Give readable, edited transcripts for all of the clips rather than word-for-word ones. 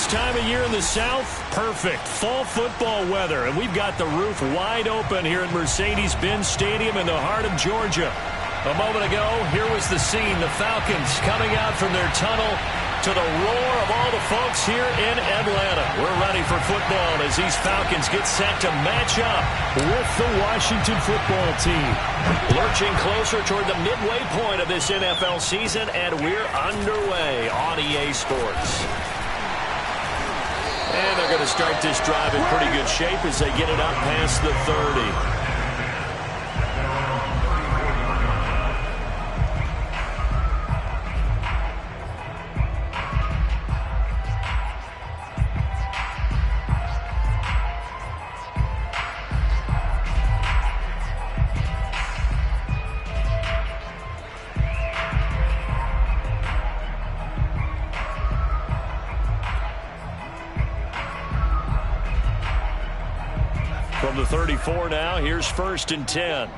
Best time of year in the South? Perfect. Fall football weather. And we've got the roof wide open here at Mercedes-Benz Stadium in the heart of Georgia. A moment ago, here was the scene. The Falcons coming out from their tunnel to the roar of all the folks here in Atlanta. We're ready for football as these Falcons get set to match up with the Washington football team. Lurching closer toward the midway point of this NFL season, and we're underway on EA Sports. And they're going to start this drive in pretty good shape as they get it up past the 30. From the 34 now, here's 1st and 10.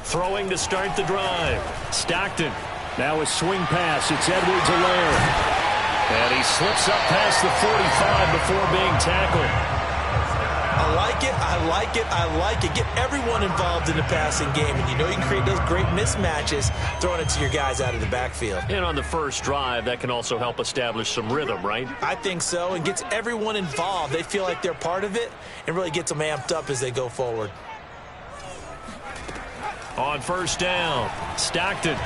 Throwing to start the drive. Stockton. Now a swing pass. It's Edwards-Helaire. And he slips up past the 45 before being tackled. I like it, I like it, I like it. Get everyone involved in the passing game. And you know you can create those great mismatches throwing it to your guys out of the backfield. And on the first drive, that can also help establish some rhythm, right? I think so. And gets everyone involved. They feel like they're part of it and really gets them amped up as they go forward. On 1st down, Stockton.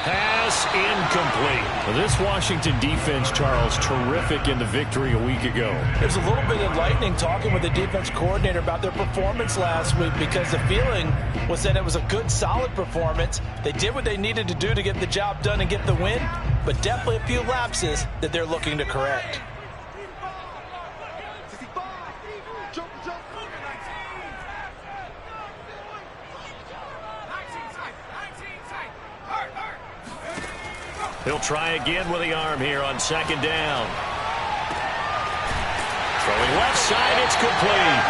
Pass incomplete. This Washington defense, Charles, terrific in the victory a week ago. There's a little bit of lightning talking with the defense coordinator about their performance last week because the feeling was that it was a good, solid performance. They did what they needed to do to get the job done and get the win, but definitely a few lapses that they're looking to correct. He'll try again with the arm here on 2nd down. Throwing left side, it's complete.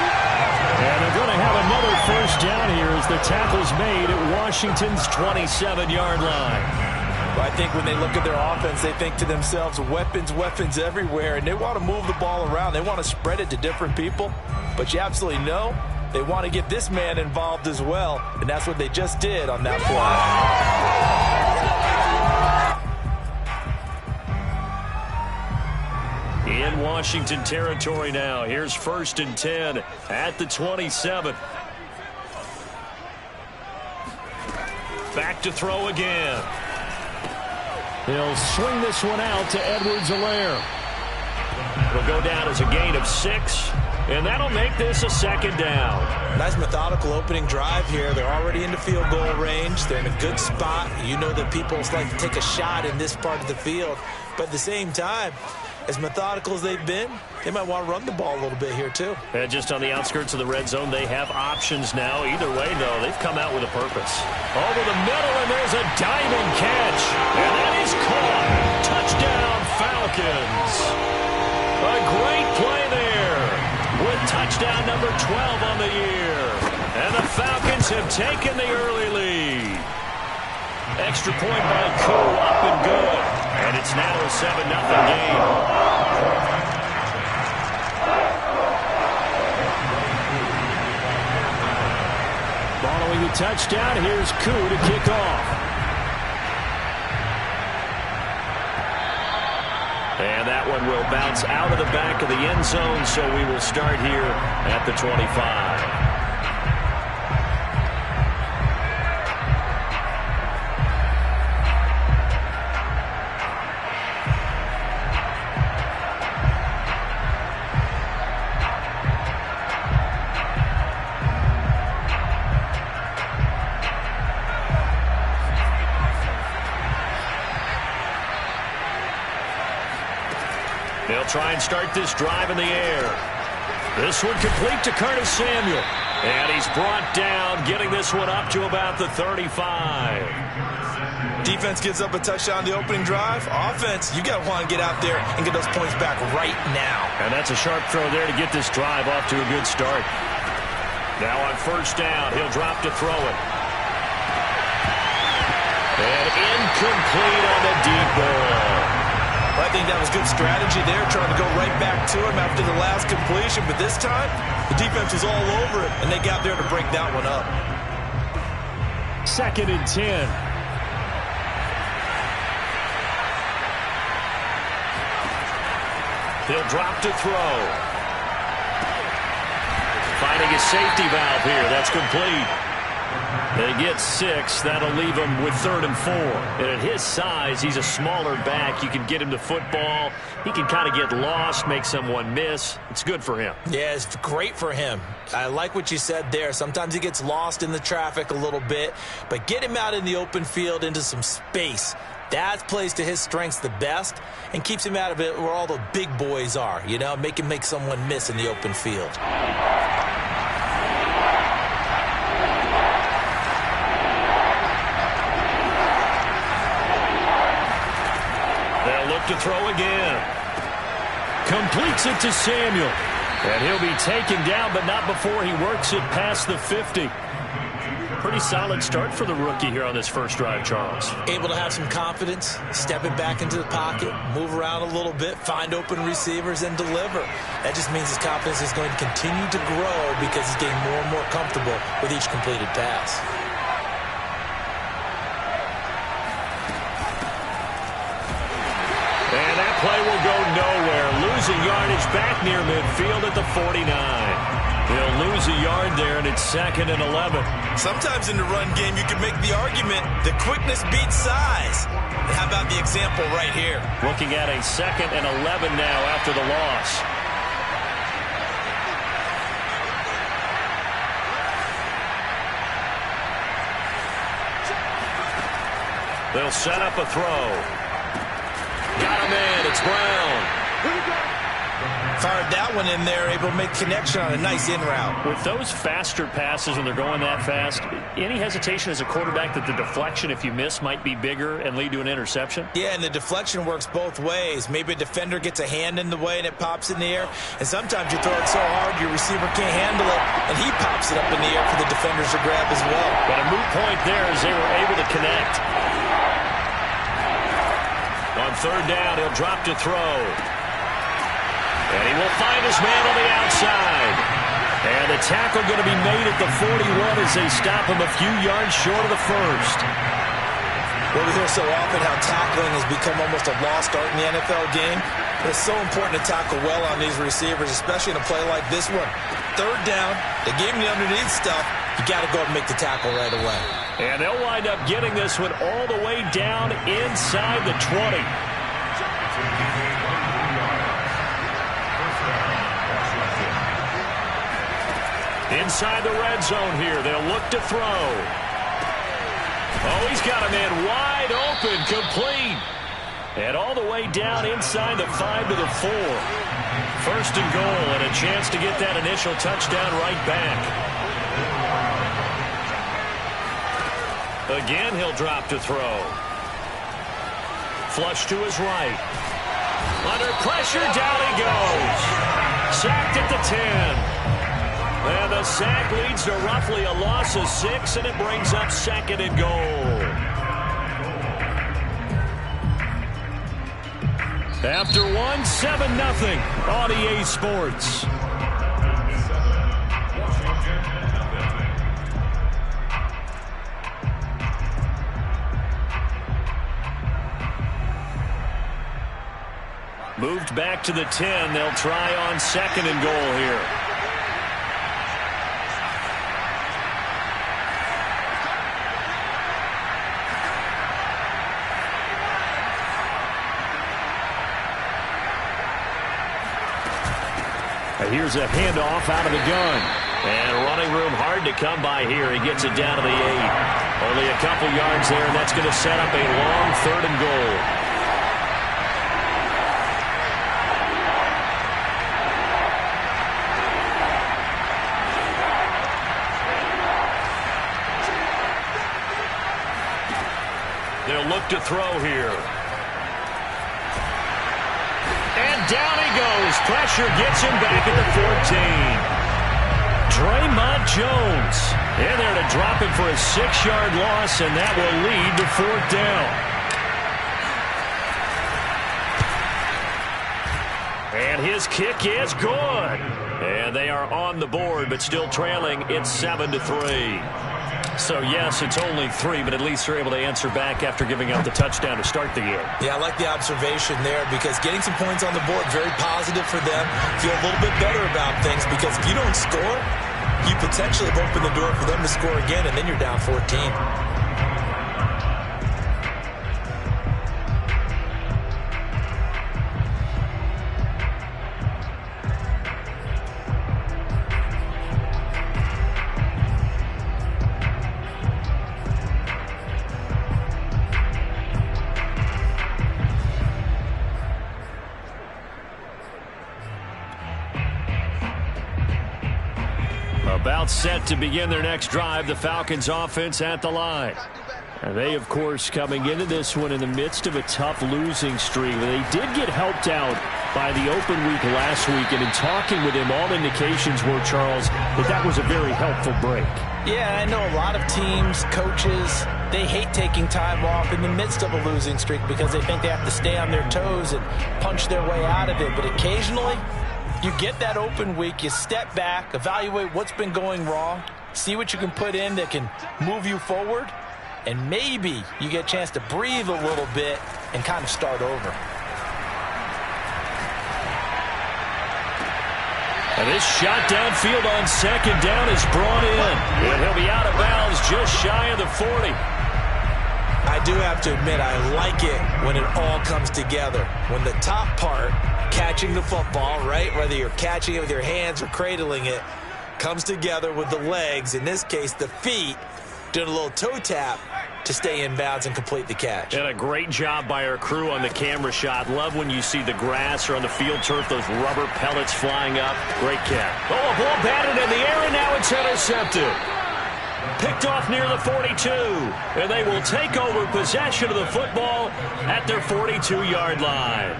And they're going to have another 1st down here as the tackle's made at Washington's 27-yard line. Well, I think when they look at their offense, they think to themselves, weapons, weapons everywhere, and they want to move the ball around. They want to spread it to different people, but you absolutely know they want to get this man involved as well, and that's what they just did on that play. In Washington territory now. Here's 1st and 10 at the 27. Back to throw again. He'll swing this one out to Edwards-Helaire. It'll go down as a gain of 6, and that'll make this a 2nd down. Nice methodical opening drive here. They're already into field goal range. They're in a good spot. You know that people like to take a shot in this part of the field, but at the same time, as methodical as they've been, they might want to run the ball a little bit here, too. And just on the outskirts of the red zone, they have options now. Either way, though, they've come out with a purpose. Over the middle, and there's a diving catch. And that is caught. Touchdown, Falcons. A great play there with touchdown number 12 on the year. And the Falcons have taken the early lead. Extra point by Koo, up and good. And it's now a 7-0 game. Following the touchdown, here's Koo to kick off. And that one will bounce out of the back of the end zone, so we will start here at the 25. They'll try and start this drive in the air. This one complete to Curtis Samuel. And he's brought down, getting this one up to about the 35. Defense gives up a touchdown the opening drive. Offense, you got to want to get out there and get those points back right now. And that's a sharp throw there to get this drive off to a good start. Now on first down, he'll drop to throw it. And incomplete on the deep ball. I think that was good strategy there, trying to go right back to him after the last completion. But this time, the defense was all over it, and they got there to break that one up. 2nd and 10. He'll drop to throw. Finding his safety valve here. That's complete. They get 6. That'll leave him with 3rd and 4. And at his size, he's a smaller back. You can get him to football. He can kind of get lost, make someone miss. It's good for him. Yeah, it's great for him. I like what you said there. Sometimes he gets lost in the traffic a little bit. But get him out in the open field into some space. That plays to his strengths the best and keeps him out of it where all the big boys are. You know, make him make someone miss in the open field. To throw again. Completes it to Samuel. And he'll be taken down, but not before he works it past the 50. Pretty solid start for the rookie here on this first drive, Charles. Able to have some confidence, stepping back into the pocket, move around a little bit, find open receivers, and deliver. That just means his confidence is going to continue to grow because he's getting more and more comfortable with each completed pass. Play will go nowhere. Losing yardage back near midfield at the 49. He'll lose a yard there, and it's 2nd and 11. Sometimes in the run game, you can make the argument that quickness beats size. And how about the example right here? Looking at a 2nd and 11 now after the loss. They'll set up a throw. Got him in. It's Brown. Fired that one in there, able to make connection on a nice in route. With those faster passes when they're going that fast, any hesitation as a quarterback that the deflection, if you miss, might be bigger and lead to an interception? Yeah, and the deflection works both ways. Maybe a defender gets a hand in the way and it pops in the air. And sometimes you throw it so hard your receiver can't handle it, and he pops it up in the air for the defenders to grab as well. But a moot point there as they were able to connect. On 3rd down, he'll drop to throw. And he will find his man on the outside. And the tackle going to be made at the 41 as they stop him a few yards short of the first. Well, we hear so often how tackling has become almost a lost art in the NFL game. It's so important to tackle well on these receivers, especially in a play like this one. 3rd down, they gave him the underneath stuff. You got to go and make the tackle right away. And they'll wind up getting this one all the way down inside the 20. Inside the red zone here. They'll look to throw. Oh, he's got him in wide open, complete. And all the way down inside the 5 to the 4. 1st and goal, and a chance to get that initial touchdown right back. Again, he'll drop to throw. Flush to his right. Under pressure, down he goes. Sacked at the 10. And the sack leads to roughly a loss of 6, and it brings up 2nd and goal. After 1, 7-0 on EA Sports. Moved back to the 10. They'll try on 2nd and goal here. Here's a handoff out of the gun. And running room hard to come by here. He gets it down to the 8. Only a couple yards there, and that's going to set up a long 3rd and goal. They'll look to throw here. And down he goes. Pressure gets him back at the 14. Draymond Jones. In there to drop it for a 6-yard loss, and that will lead to 4th down. And his kick is good. And they are on the board, but still trailing. It's 7-3. So, yes, it's only 3, but at least they're able to answer back after giving up the touchdown to start the game. Yeah, I like the observation there because getting some points on the board, very positive for them. Feel a little bit better about things because if you don't score, you potentially have opened the door for them to score again, and then you're down 14. About set to begin their next drive, the Falcons offense at the line. And they, of course, coming into this one in the midst of a tough losing streak. They did get helped out by the open week last week, and in talking with him, all indications were, Charles, that was a very helpful break. Yeah, I know a lot of teams, coaches, they hate taking time off in the midst of a losing streak because they think they have to stay on their toes and punch their way out of it. But occasionally, you get that open week, you step back, evaluate what's been going wrong, see what you can put in that can move you forward, and maybe you get a chance to breathe a little bit and kind of start over. And this shot downfield on 2nd down is brought in. And he'll be out of bounds just shy of the 40. I do have to admit, I like it when it all comes together. When the top part, catching the football, right, whether you're catching it with your hands or cradling it, comes together with the legs, in this case the feet, doing a little toe tap to stay in bounds and complete the catch. And a great job by our crew on the camera shot. Love when you see the grass or on the field turf, those rubber pellets flying up. Great catch. Oh, a ball batted in the air, and now it's intercepted. Picked off near the 42, and they will take over possession of the football at their 42-yard line.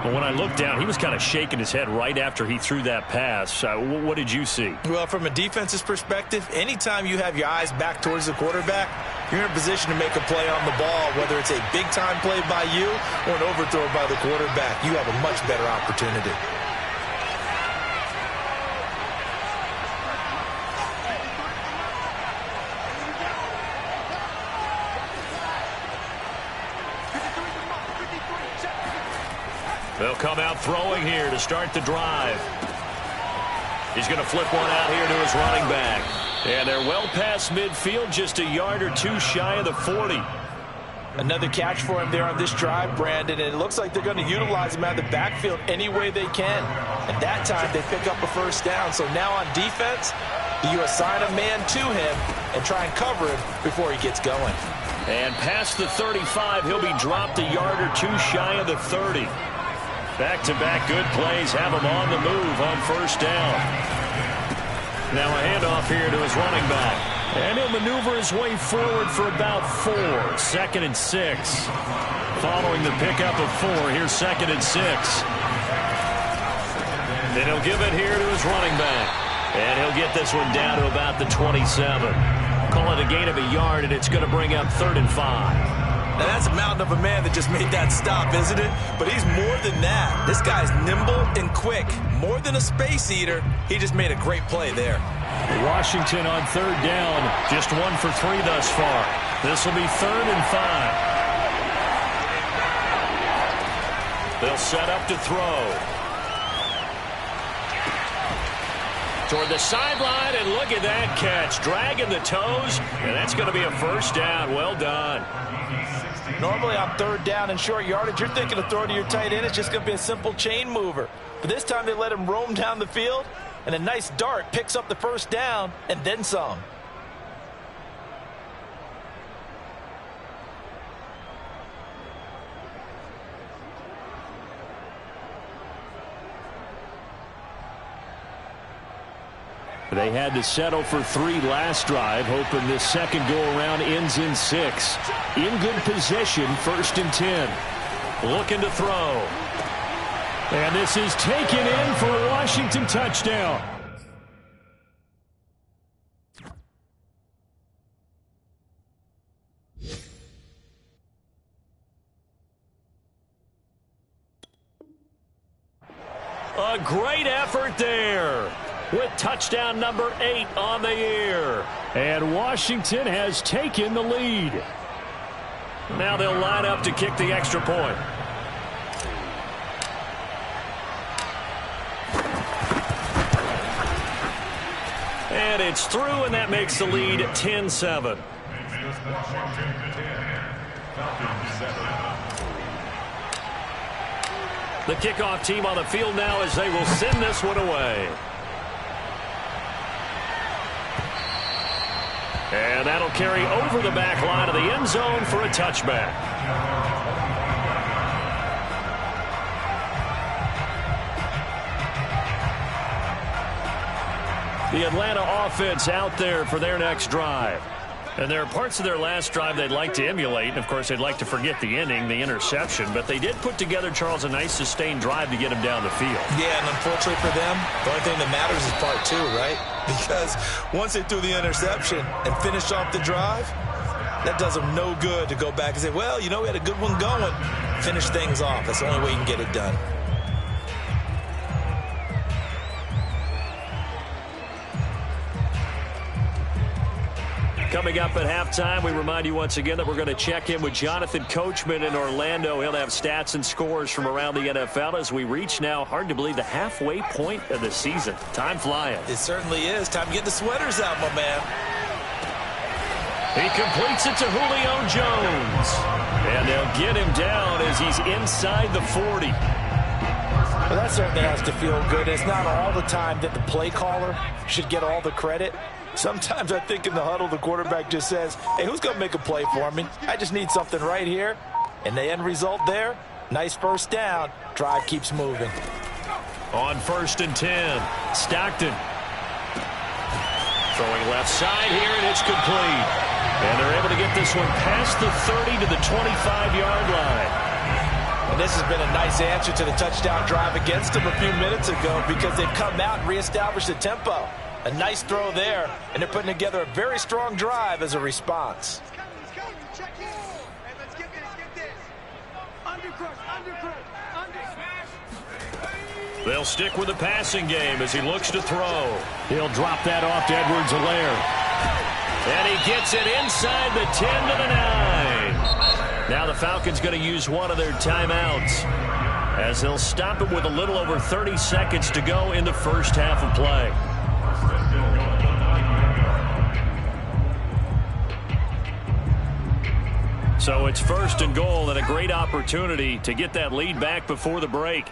Well, when I looked down, he was kind of shaking his head right after he threw that pass. What did you see? Well, from a defense's perspective, anytime you have your eyes back towards the quarterback, you're in a position to make a play on the ball, whether it's a big-time play by you or an overthrow by the quarterback. You have a much better opportunity. They'll come out throwing here to start the drive. He's going to flip one out here to his running back. And they're well past midfield, just a yard or two shy of the 40. Another catch for him there on this drive, Brandon, and it looks like they're going to utilize him out of the backfield any way they can. And that time they pick up a 1st down. So now on defense, you assign a man to him and try and cover him before he gets going. And past the 35, he'll be dropped a yard or two shy of the 30. Back-to-back good plays have him on the move on 1st down. Now a handoff here to his running back. And he'll maneuver his way forward for about 4. 2nd and 6. Following the pickup of 4, here's 2nd and 6. Then he'll give it here to his running back. And he'll get this one down to about the 27. Call it a gain of a yard, and it's going to bring up 3rd and 5. Now, that's a mountain of a man that just made that stop, isn't it? But he's more than that. This guy's nimble and quick. More than a space eater, he just made a great play there. Washington on 3rd down. Just 1 for 3 thus far. This will be 3rd and 5. They'll set up to throw. Toward the sideline, and look at that catch. Dragging the toes, and that's going to be a 1st down. Well done. Normally on 3rd down and short yardage, you're thinking of throw to your tight end. It's just going to be a simple chain mover. But this time they let him roam down the field, and a nice dart picks up the 1st down and then some. They had to settle for 3 last drive, hoping this second go-around ends in 6. In good position, 1st and 10. Looking to throw. And this is taken in for a Washington touchdown. A great effort there with touchdown number 8 on the year. And Washington has taken the lead. Now they'll line up to kick the extra point. And it's through, and that makes the lead 10-7. The kickoff team on the field now as they will send this one away. And that'll carry over the back line of the end zone for a touchback. The Atlanta offense out there for their next drive. And there are parts of their last drive they'd like to emulate. And, of course, they'd like to forget the ending, the interception. But they did put together, Charles, a nice sustained drive to get him down the field. Yeah, and unfortunately for them, the only thing that matters is part 2, right? Because once they threw the interception and finished off the drive, that does them no good to go back and say, well, you know, we had a good one going. Finish things off. That's the only way you can get it done. Coming up at halftime, we remind you once again that we're going to check in with Jonathan Coachman in Orlando. He'll have stats and scores from around the NFL as we reach now, hard to believe, the halfway point of the season. Time flying. It certainly is. Time to get the sweaters out, my man. He completes it to Julio Jones. And they'll get him down as he's inside the 40. Well, that certainly has to feel good. It's not all the time that the play caller should get all the credit. Sometimes I think in the huddle, the quarterback just says, hey, who's going to make a play for me? I just need something right here. And the end result there, nice first down. Drive keeps moving. On 1st and 10, Stockton. Throwing left side here, and it's complete. And they're able to get this one past the 30 to the 25-yard line. And this has been a nice answer to the touchdown drive against them a few minutes ago because they've come out and reestablished the tempo. A nice throw there, and they're putting together a very strong drive as a response. They'll stick with the passing game as he looks to throw. He'll drop that off to Edwards-Helaire. And he gets it inside the 10 to the 9. Now the Falcons going to use one of their timeouts as they'll stop it with a little over 30 seconds to go in the first half of play. So it's 1st and goal and a great opportunity to get that lead back before the break.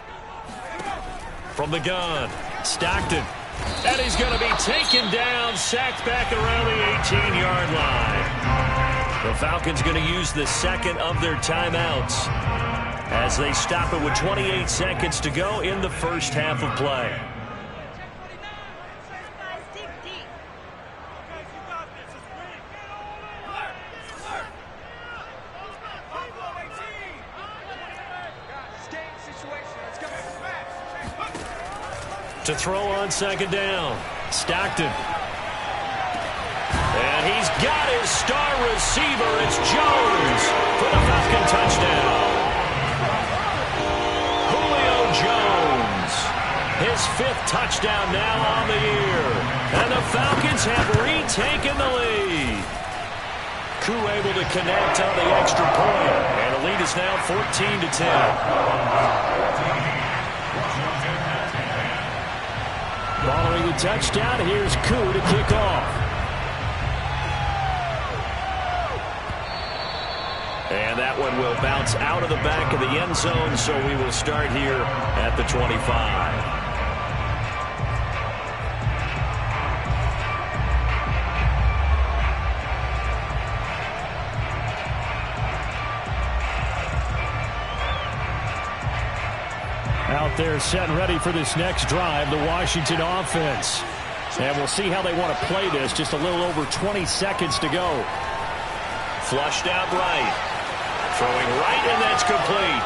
From the gun, Stockton. And he's going to be taken down, sacked back around the 18-yard line. The Falcons going to use the second of their timeouts as they stop it with 28 seconds to go in the first half of play. To throw on 2nd down, Stockton. And he's got his star receiver. It's Jones for the Falcon touchdown. Julio Jones, his 5th touchdown now on the year. And the Falcons have retaken the lead. Koo able to connect on the extra point. And the lead is now 14-10. Following the touchdown, here's Koo to kick off. And that one will bounce out of the back of the end zone, so we will start here at the 25. Out there set and ready for this next drive, the Washington offense. And we'll see how they want to play this. Just a little over 20 seconds to go. Flushed out right. Throwing right, and that's complete.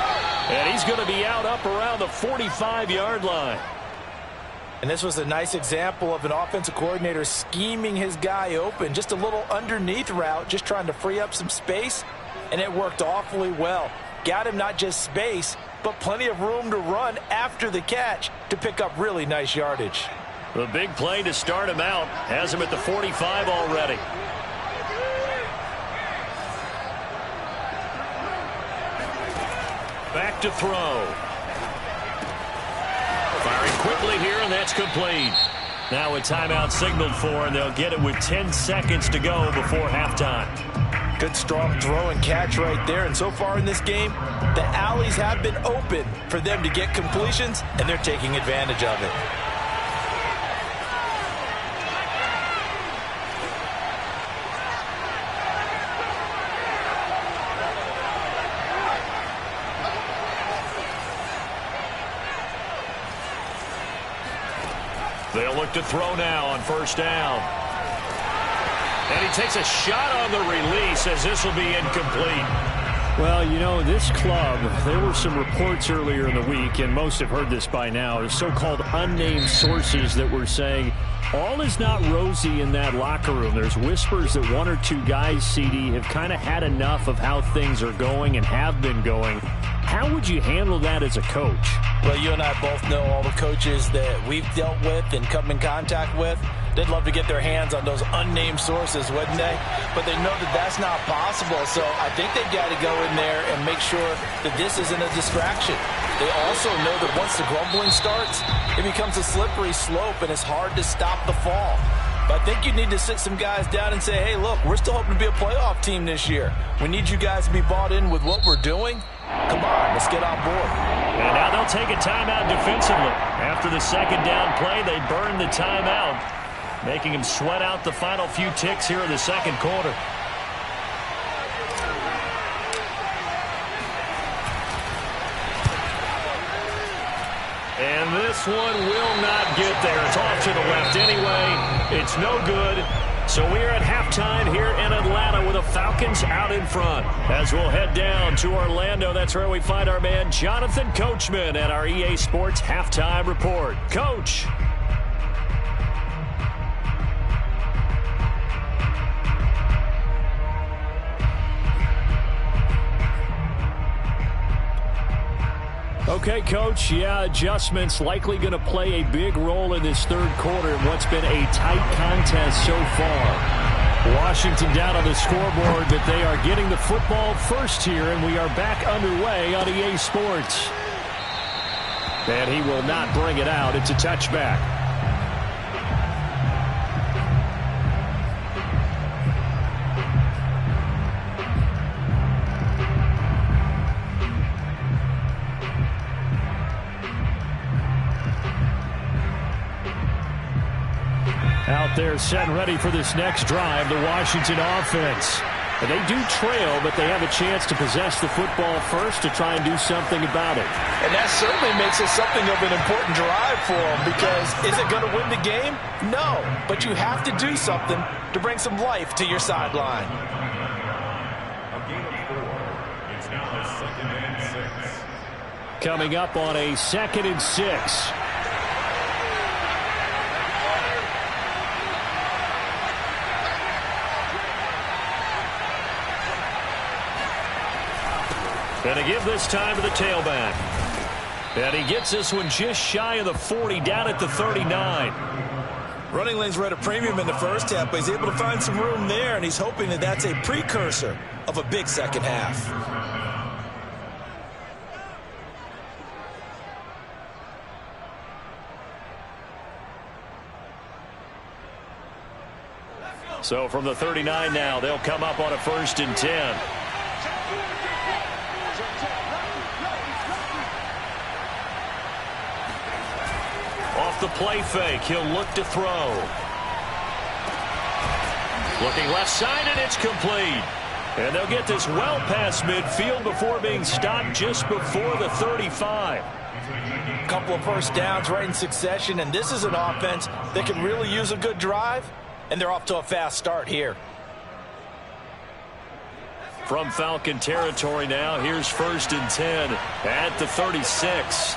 And he's going to be out up around the 45-yard line. And this was a nice example of an offensive coordinator scheming his guy open. Just a little underneath route, just trying to free up some space. And it worked awfully well. Got him not just space, but plenty of room to run after the catch to pick up really nice yardage. The big play to start him out has him at the 45 already. Back to throw. Firing quickly here, and that's complete. Now a timeout signaled for, and they'll get it with 10 seconds to go before halftime. Good strong throw and catch right there. And so far in this game, the alleys have been open for them to get completions, and they're taking advantage of it. They'll look to throw now on first down. And he takes a shot on the release as this will be incomplete. Well, you know, this club, there were some reports earlier in the week, and most have heard this by now, the so-called unnamed sources that were saying all is not rosy in that locker room. There's whispers that one or two guys, CD, have kind of had enough of how things are going and have been going. How would you handle that as a coach? Well, you and I both know all the coaches that we've dealt with and come in contact with. They'd love to get their hands on those unnamed sources, wouldn't they? But they know that that's not possible, so I think they've got to go in there and make sure that this isn't a distraction. They also know that once the grumbling starts, it becomes a slippery slope, and it's hard to stop the fall. But I think you need to sit some guys down and say, hey, look, we're still hoping to be a playoff team this year. We need you guys to be bought in with what we're doing. Come on, let's get on board. And now they'll take a timeout defensively. After the second down play, they burn the timeout, making him sweat out the final few ticks here in the second quarter. And this one will not get there. It's off to the left anyway. It's no good. So we are at halftime here in Atlanta with the Falcons out in front. As we'll head down to Orlando, that's where we find our man Jonathan Coachman at our EA Sports Halftime Report. Coach. Okay, Coach, yeah, adjustments likely going to play a big role in this third quarter in what's been a tight contest so far. Washington down on the scoreboard, but they are getting the football first here, and we are back underway on EA Sports. And he will not bring it out. It's a touchback. Out there set and ready for this next drive, the Washington offense. And they do trail, but they have a chance to possess the football first to try and do something about it. And that certainly makes it something of an important drive for them, because is it going to win the game? No, but you have to do something to bring some life to your sideline. A gain of 4. It's now a 2nd and 6. Coming up on a 2nd and 6. And to give this time to the tailback. And he gets this one just shy of the 40, down at the 39. Running lanes were at a premium in the first half, but he's able to find some room there, and he's hoping that that's a precursor of a big second half. So from the 39 now, they'll come up on a 1st and 10. Off the play fake, he'll look to throw. Looking left side, and it's complete. And they'll get this well past midfield before being stopped just before the 35. A couple of first downs right in succession, and this is an offense that can really use a good drive, and they're off to a fast start here. From Falcon territory now, here's 1st and 10 at the 36.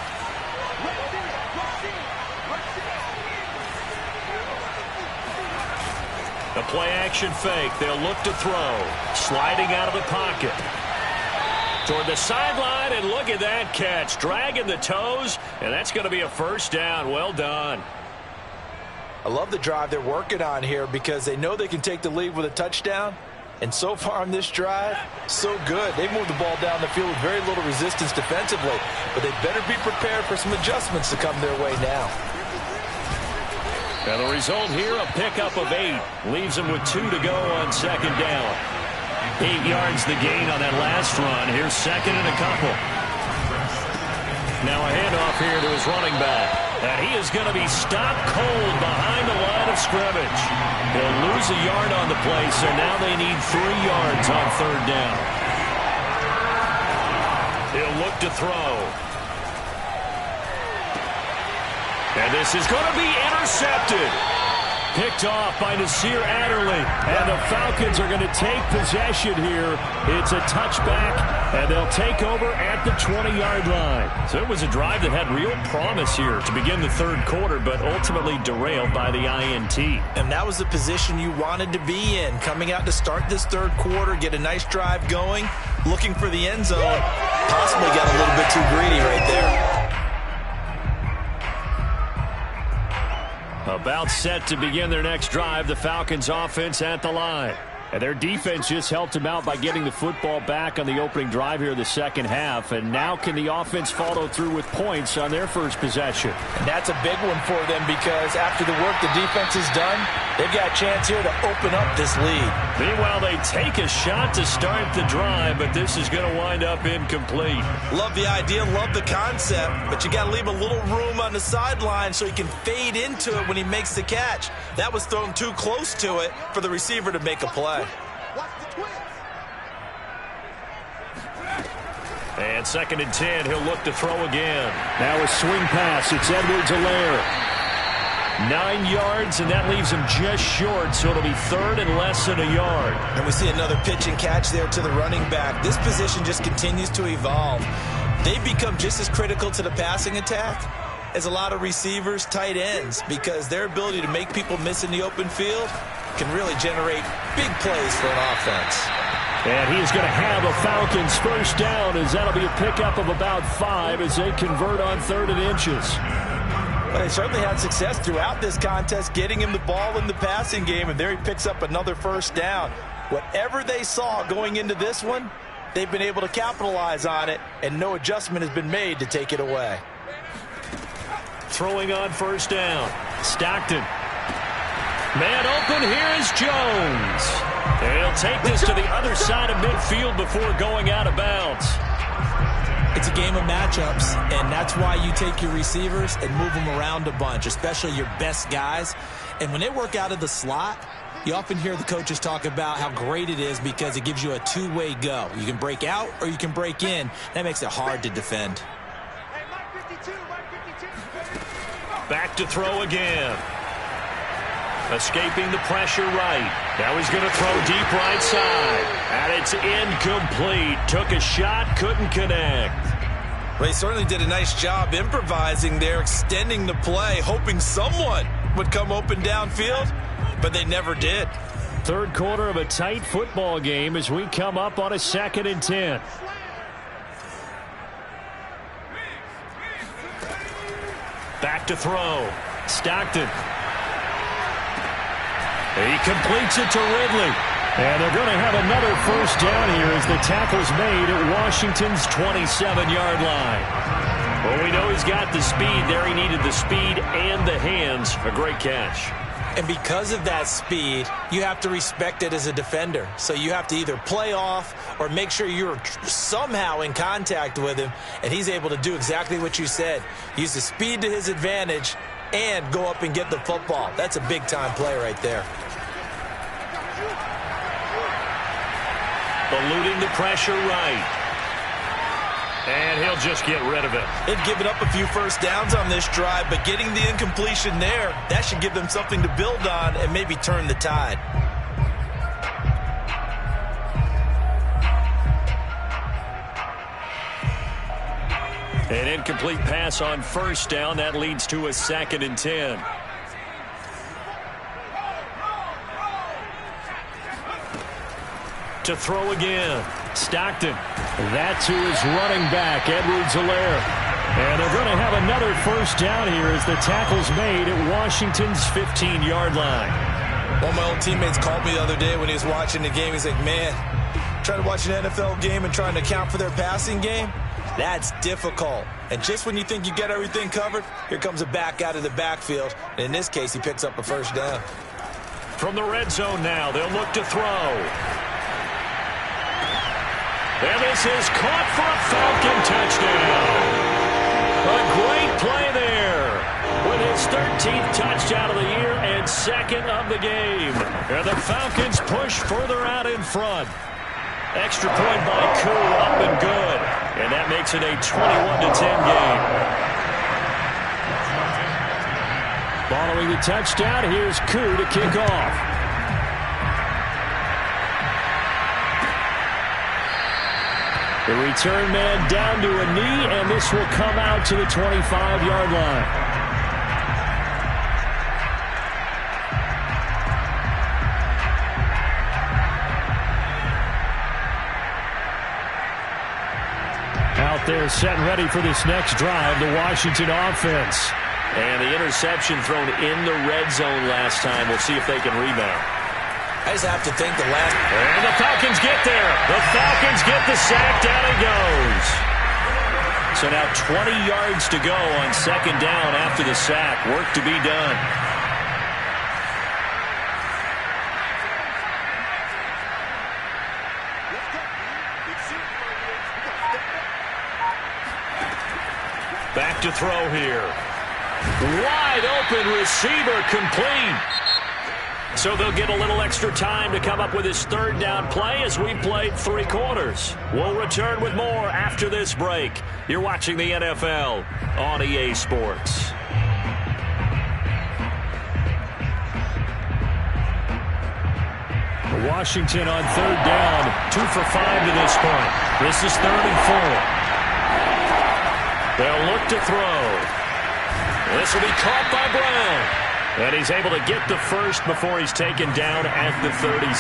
A play action fake. They'll look to throw. Sliding out of the pocket. toward the sideline, and look at that catch. Dragging the toes, and that's going to be a first down. Well done. I love the drive they're working on here because they know they can take the lead with a touchdown. And so far on this drive, so good. They moved the ball down the field with very little resistance defensively. But they better be prepared for some adjustments to come their way now. And the result here, a pickup of 8. Leaves them with 2 to go on second down. 8 yards the gain on that last run. Here's second and a couple. Now a handoff here to his running back. And he is going to be stopped cold behind the line of scrimmage. He'll lose a yard on the play, so now they need 3 yards on third down. He'll look to throw. And this is going to be intercepted. Picked off by Nasir Adderley. And the Falcons are going to take possession here. It's a touchback, and they'll take over at the 20-yard line. So it was a drive that had real promise here to begin the third quarter, but ultimately derailed by the INT. And that was the position you wanted to be in. Coming out to start this third quarter, get a nice drive going, looking for the end zone. Possibly got a little bit too greedy right there. About set to begin their next drive, the Falcons offense at the line. And their defense just helped them out by getting the football back on the opening drive here in the second half. And now can the offense follow through with points on their first possession? And that's a big one for them because after the work the defense has done, they've got a chance here to open up this lead. Meanwhile, they take a shot to start the drive, but this is going to wind up incomplete. Love the idea, love the concept, but you got to leave a little room on the sideline so he can fade into it when he makes the catch. That was thrown too close to it for the receiver to make a play. And second and 10, he'll look to throw again. Now a swing pass. It's Edwards-Helaire. 9 yards, and that leaves him just short, so it'll be third and less than a yard. And we see another pitch and catch there to the running back. This position just continues to evolve. They become just as critical to the passing attack as a lot of receivers, tight ends, because their ability to make people miss in the open field can really generate big plays for an offense. And he's going to have a Falcons first down, as that'll be a pickup of about 5 as they convert on third and inches. Well, they certainly had success throughout this contest, getting him the ball in the passing game, and there he picks up another first down. Whatever they saw going into this one, they've been able to capitalize on it, and no adjustment has been made to take it away. Throwing on first down. Stockton. Man open, here is Jones. And he'll take this to the other side of midfield before going out of bounds. It's a game of matchups, and that's why you take your receivers and move them around a bunch, especially your best guys. And when they work out of the slot, you often hear the coaches talk about how great it is because it gives you a two-way go. You can break out or you can break in. That makes it hard to defend. Back to throw again. Escaping the pressure right. Now he's going to throw deep right side. And it's incomplete. Took a shot, couldn't connect. Well, he certainly did a nice job improvising there, extending the play, hoping someone would come open downfield, but they never did. Third quarter of a tight football game as we come up on a 2nd and 10. Back to throw. Stockton. He completes it to Ridley. And they're going to have another first down here as the tackle's made at Washington's 27-yard line. Well, we know he's got the speed there. He needed the speed and the hands. A great catch. And because of that speed, you have to respect it as a defender. So you have to either play off or make sure you're somehow in contact with him. And he's able to do exactly what you said. Use the speed to his advantage and go up and get the football. That's a big-time play right there. Eluding the pressure right. And he'll just get rid of it. They've given up a few first downs on this drive, but getting the incompletion there, that should give them something to build on and maybe turn the tide. An incomplete pass on first down. That leads to a 2nd and 10. to throw again. Stockton. That's who is running back, Edwards-Helaire. And they're going to have another first down here as the tackle's made at Washington's 15-yard line. One of my old teammates called me the other day when he was watching the game. He's like, man, trying to watch an NFL game and trying to account for their passing game, that's difficult. And just when you think you get everything covered, here comes a back out of the backfield. And in this case, he picks up a first down. From the red zone now, they'll look to throw. And this is caught for a Falcon touchdown. A great play there with his 13th touchdown of the year and second of the game. And the Falcons push further out in front. Extra point by Koo, up and good. And that makes it a 21-10 game. Following the touchdown, here's Koo to kick off. The return man down to a knee, and this will come out to the 25-yard line. Out there set and ready for this next drive, the Washington offense. And the interception thrown in the red zone last time. We'll see if they can rebound. I just have to think the last... And the Falcons get there. The Falcons get the sack. Down it goes. So now 20 yards to go on second down after the sack. Work to be done. Back to throw here. Wide open receiver, complete. So they'll get a little extra time to come up with his third down play as we played 3 quarters. We'll return with more after this break. You're watching the NFL on EA Sports. Washington on third down, 2 for 5 to this point. This is 3rd and 4. They'll look to throw. This will be caught by Brown. And he's able to get the first before he's taken down at the 36.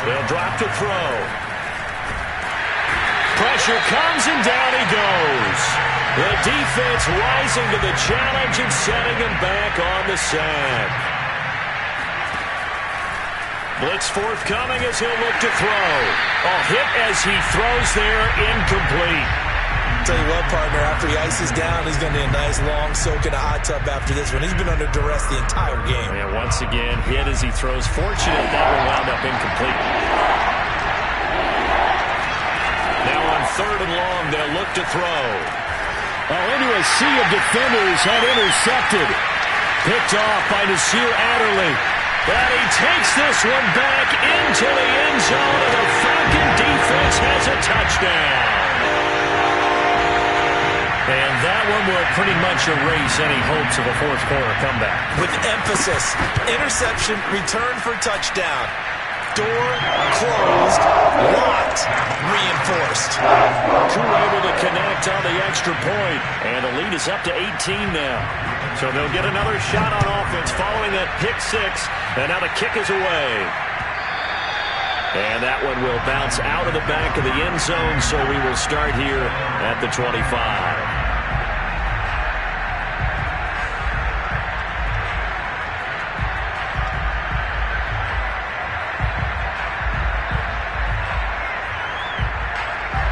They'll drop to throw. Pressure comes and down he goes. The defense rising to the challenge and setting him back on the sack. Blitz forthcoming as he'll look to throw. A hit as he throws there, incomplete. Tell you what, partner, after he ices down, he's going to need a nice long soak in a hot tub after this one. He's been under duress the entire game. Yeah, once again, hit as he throws. Fortunate that one wound up incomplete. Now on 3rd and long, they'll look to throw. Oh, into a sea of defenders and intercepted. Picked off by Nasir Adderley. But he takes this one back into the end zone, and the Falcon defense has a touchdown. And that one will pretty much erase any hopes of a fourth quarter comeback. With emphasis, interception, return for touchdown. Door closed, locked, reinforced. Koo able to connect on the extra point, and the lead is up to 18 now. So they'll get another shot on offense following that pick 6, and now the kick is away. And that one will bounce out of the back of the end zone, so we will start here at the 25.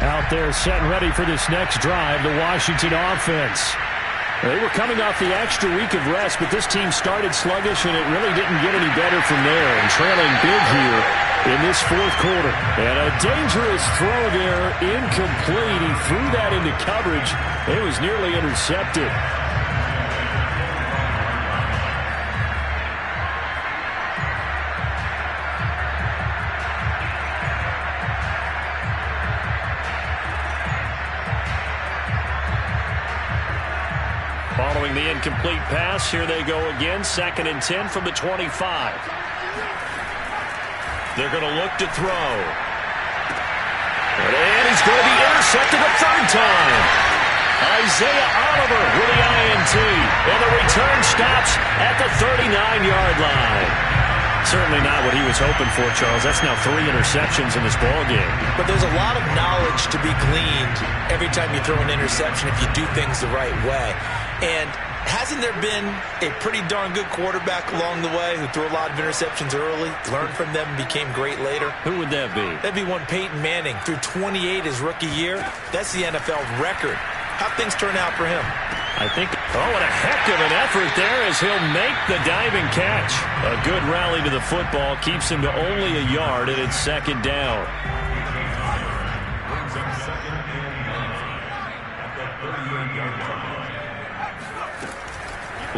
Out there set and ready for this next drive, the Washington offense. They were coming off the extra week of rest, but this team started sluggish, and it really didn't get any better from there. And trailing big here in this 4th quarter. And a dangerous throw there, incomplete. He threw that into coverage. It was nearly intercepted. Following the incomplete pass, here they go again. 2nd and 10 from the 25. They're going to look to throw. And he's going to be intercepted a 3rd time. Isaiah Oliver with the INT. And the return stops at the 39-yard line. Certainly not what he was hoping for, Charles. That's now 3 interceptions in this ball game. But there's a lot of knowledge to be gleaned every time you throw an interception if you do things the right way. And hasn't there been a pretty darn good quarterback along the way who threw a lot of interceptions early, learned from them, and became great later? Who would that be? That'd be one Peyton Manning. Threw 28 his rookie year. That's the NFL record. How'd things turn out for him? I think, what a heck of an effort there as he'll make the diving catch. A good rally to the football keeps him to only a yard, and it's second down.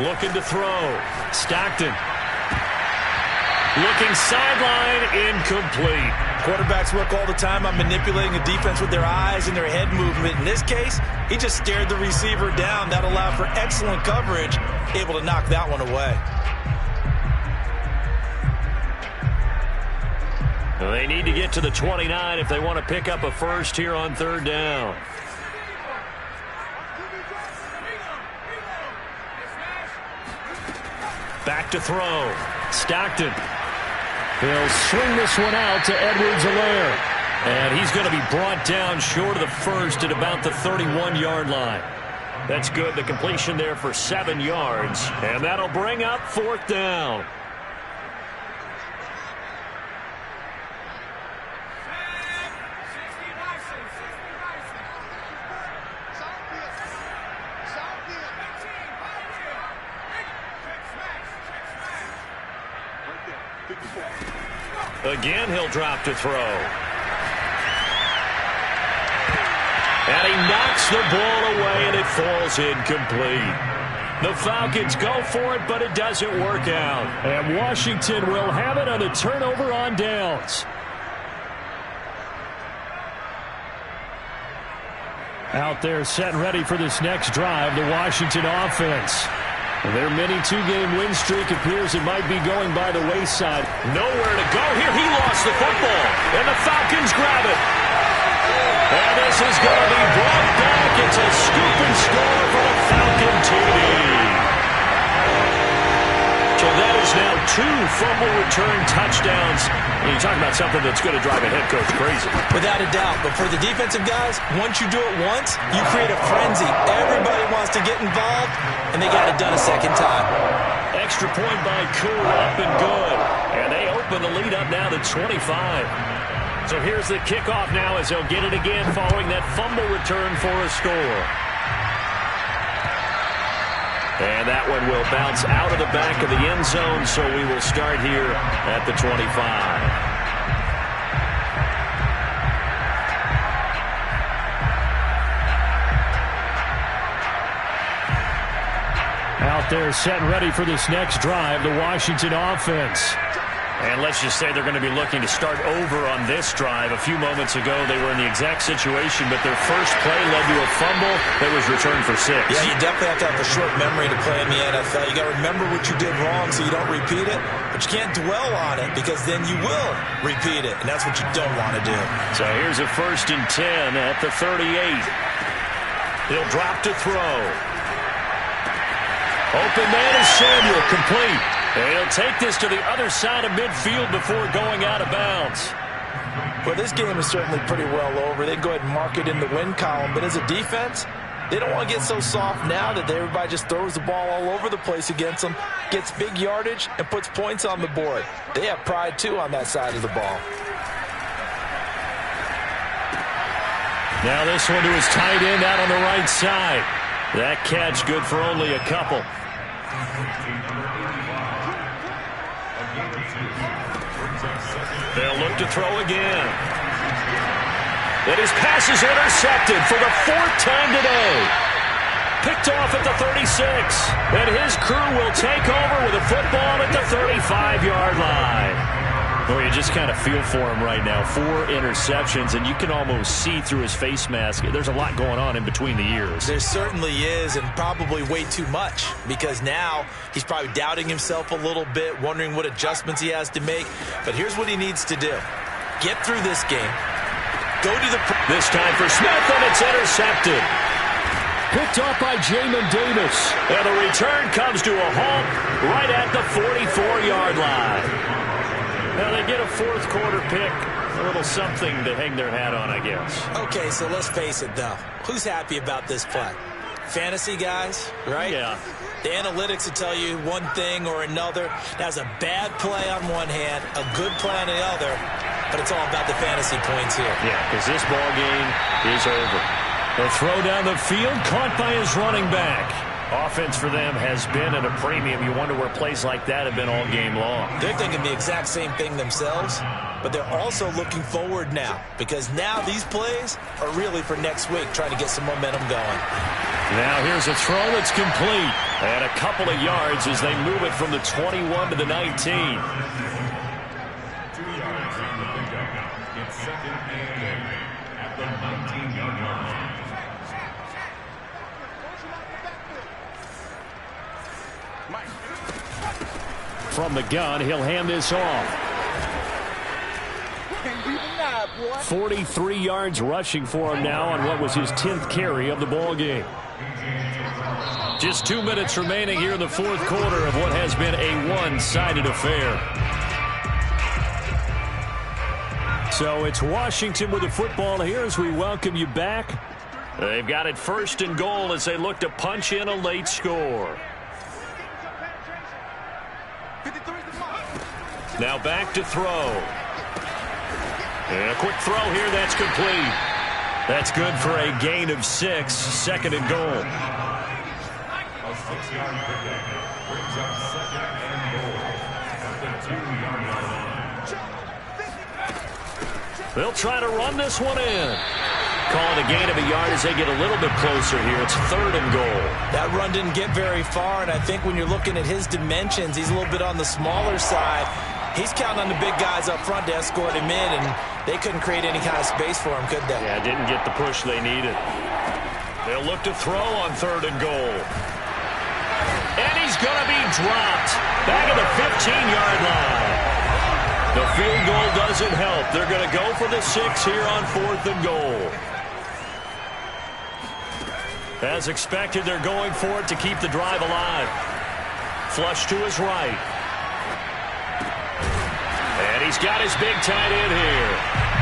Looking to throw. Stockton. Looking sideline, incomplete. Quarterbacks work all the time on manipulating a defense with their eyes and their head movement. In this case, he just stared the receiver down. That allowed for excellent coverage, able to knock that one away. They need to get to the 29 if they want to pick up a first here on third down. Back to throw. Stockton. He'll swing this one out to Edwards-Helaire. And he's going to be brought down short of the first at about the 31-yard line. That's good. The completion there for 7 yards. And that'll bring up fourth down. Again, he'll drop to throw. And he knocks the ball away, and it falls incomplete. The Falcons go for it, but it doesn't work out. And Washington will have it on a turnover on downs. Out there set and ready for this next drive, the Washington offense. Their mini 2-game win streak appears it might be going by the wayside. Nowhere to go here. He lost the football, and the Falcons grab it. And this is going to be brought back. It's a scoop and score for the Falcon TD. So that is now 2 fumble return touchdowns. And you talk about something that's going to drive a head coach crazy. Without a doubt. But for the defensive guys, once you do it once, you create a frenzy. Everybody wants to get involved, and they got it done a second time. Extra point by Koo, up and good. And they open the lead up now to 25. So here's the kickoff now as they'll get it again following that fumble return for a score. And that one will bounce out of the back of the end zone, so we will start here at the 25. Out there set and ready for this next drive, the Washington offense. And let's just say they're going to be looking to start over on this drive. A few moments ago, they were in the exact situation, but their first play led to a fumble that was returned for 6. Yeah, you definitely have to have a short memory to play in the NFL. You got to remember what you did wrong so you don't repeat it, but you can't dwell on it because then you will repeat it, and that's what you don't want to do. So here's a 1st and 10 at the 38. He'll drop to throw. Open man is Samuel, complete. And he'll take this to the other side of midfield before going out of bounds. Well, this game is certainly pretty well over. They go ahead and mark it in the win column. But as a defense, they don't want to get so soft now that everybody just throws the ball all over the place against them, gets big yardage, and puts points on the board. They have pride, too, on that side of the ball. Now this one to his tight end out on the right side. That catch good for only a couple. They'll look to throw again. And his pass is intercepted for the 4th time today. Picked off at the 36. And his crew will take over with a football at the 35-yard line. Boy, you just kind of feel for him right now. 4 interceptions, and you can almost see through his face mask. There's a lot going on in between the ears. There certainly is, and probably way too much, because now he's probably doubting himself a little bit, wondering what adjustments he has to make. But here's what he needs to do. Get through this game. Go to the... This time for Smith, and it's intercepted. Picked up by Jamin Davis. And the return comes to a halt right at the 44-yard line. Now they get a fourth quarter pick. A little something to hang their hat on, I guess. Okay, so let's face it, though. Who's happy about this play? Fantasy guys, right? Yeah. The analytics will tell you one thing or another. That's a bad play on one hand, a good play on the other, but it's all about the fantasy points here. Yeah, because this ball game is over. The throw down the field, caught by his running back. Offense for them has been at a premium. You wonder where plays like that have been all game long. They're thinking the exact same thing themselves, but they're also looking forward now because now these plays are really for next week, trying to get some momentum going. Now here's a throw that's complete. And a couple of yards as they move it from the 21 to the 19. 2 yards on the pickup. It's second and 8 at the 19-yard line. From the gun, he'll hand this off. 43 yards rushing for him now on what was his 10th carry of the ball game. Just 2 minutes remaining here in the fourth quarter of what has been a one-sided affair. So it's Washington with the football here as we welcome you back. They've got it first and goal as they look to punch in a late score. Now back to throw. And a quick throw here, that's complete. That's good for a gain of 6, second and goal. A 6-yard pickup brings up second and goal at the 2-yard line. They'll try to run this one in. Call it a gain of a yard as they get a little bit closer here. It's third and goal. That run didn't get very far, and I think when you're looking at his dimensions, he's a little bit on the smaller side. He's counting on the big guys up front to escort him in, and they couldn't create any kind of space for him, could they? Yeah, didn't get the push they needed. They'll look to throw on third and goal. And he's going to be dropped back at the 15-yard line. The field goal doesn't help. They're going to go for the 6 here on fourth and goal. As expected, they're going for it to keep the drive alive. Flush to his right. And he's got his big tight end here.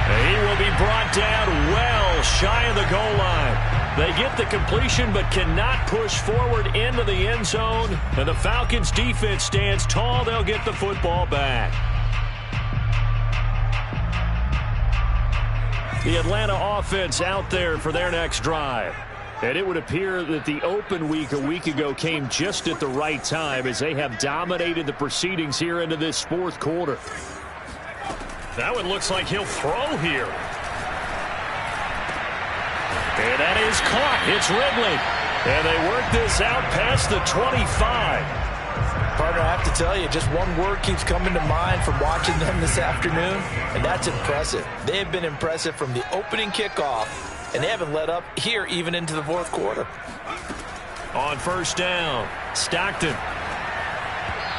And he will be brought down well shy of the goal line. They get the completion but cannot push forward into the end zone. And the Falcons defense stands tall. They'll get the football back. The Atlanta offense out there for their next drive. And it would appear that the open week a week ago came just at the right time as they have dominated the proceedings here into this fourth quarter. That one looks like he'll throw here. And that is caught. It's Ridley. And they work this out past the 25. Partner, I have to tell you, just one word keeps coming to mind from watching them this afternoon, and that's impressive. They have been impressive from the opening kickoff, and they haven't let up here even into the fourth quarter. On first down, Stockton.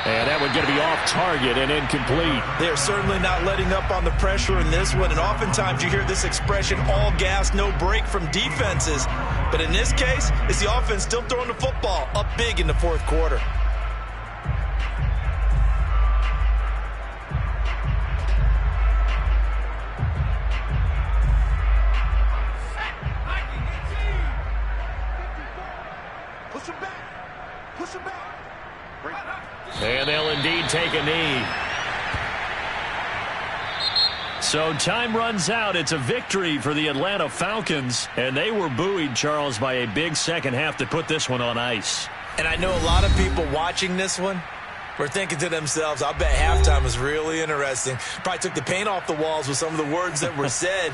And that one's going to be off target and incomplete. They're certainly not letting up on the pressure in this one, and oftentimes you hear this expression, all gas, no break from defenses. But in this case, it's the offense still throwing the football up big in the fourth quarter. And they'll indeed take a knee. So time runs out. It's a victory for the Atlanta Falcons. And they were buoyed, Charles, by a big second half to put this one on ice. And I know a lot of people watching this one were thinking to themselves, I bet halftime was really interesting. Probably took the paint off the walls with some of the words that were said.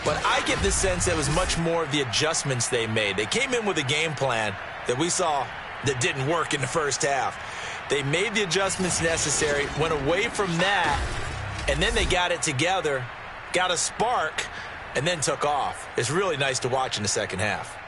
But I get the sense it was much more of the adjustments they made. They came in with a game plan that we saw that didn't work in the first half. They made the adjustments necessary, went away from that, and then they got it together, got a spark, and then took off. It's really nice to watch in the second half.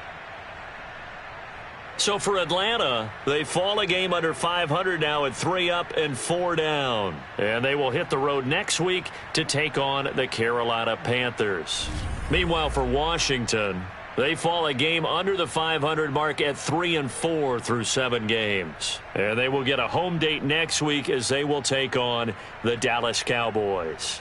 So for Atlanta, they fall a game under 500 now at 3 up and 4 down. And they will hit the road next week to take on the Carolina Panthers. Meanwhile, for Washington, They fall a game under the 500 mark at 3-4 through 7 games. And they will get a home date next week as they will take on the Dallas Cowboys.